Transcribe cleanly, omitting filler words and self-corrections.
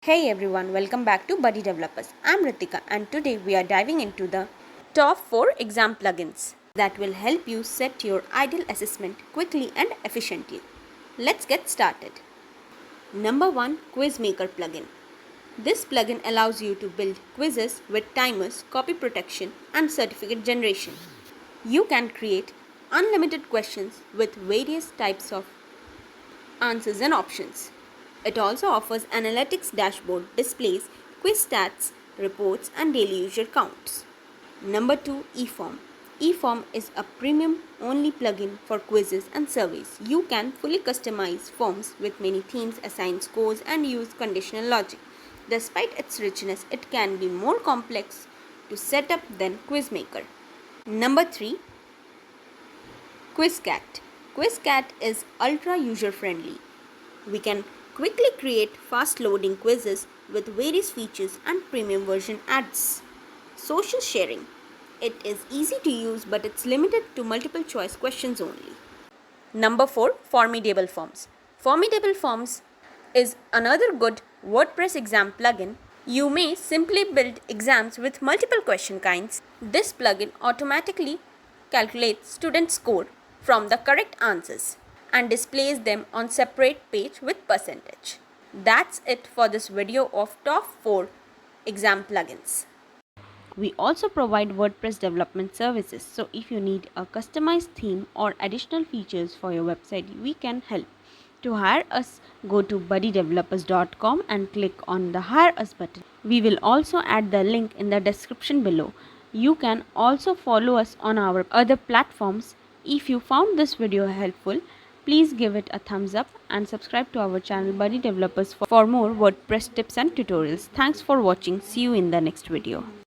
Hey everyone, welcome back to Buddy Developers. I'm Ritika and today we are diving into the top 4 exam plugins that will help you set your ideal assessment quickly and efficiently. Let's get started. Number 1, Quizmaker plugin. This plugin allows you to build quizzes with timers, copy protection and certificate generation. You can create unlimited questions with various types of answers and options. It also offers analytics dashboard, displays quiz stats, reports and daily user counts. Number 2, eForm. eForm is a premium only plugin for quizzes and surveys. You can fully customize forms with many themes, assign scores and use conditional logic. Despite its richness, it can be more complex to set up than Quizmaker. Number 3, QuizCat. QuizCat is ultra user friendly. We can quickly create fast loading quizzes with various features and premium version adds. Social sharing. It is easy to use but it's limited to multiple choice questions only. Number 4, Formidable Forms. Formidable Forms is another good WordPress exam plugin. You may simply build exams with multiple question kinds. This plugin automatically calculates student score from the correct answers and displays them on separate page with percentage. That's it for this video of top 4 exam plugins. We also provide WordPress development services, so if you need a customized theme or additional features for your website, we can help. To hire us, go to buddydevelopers.com and click on the Hire Us button. We will also add the link in the description below. You can also follow us on our other platforms. If you found this video helpful, please give it a thumbs up and subscribe to our channel Buddy Developers for more WordPress tips and tutorials. Thanks for watching. See you in the next video.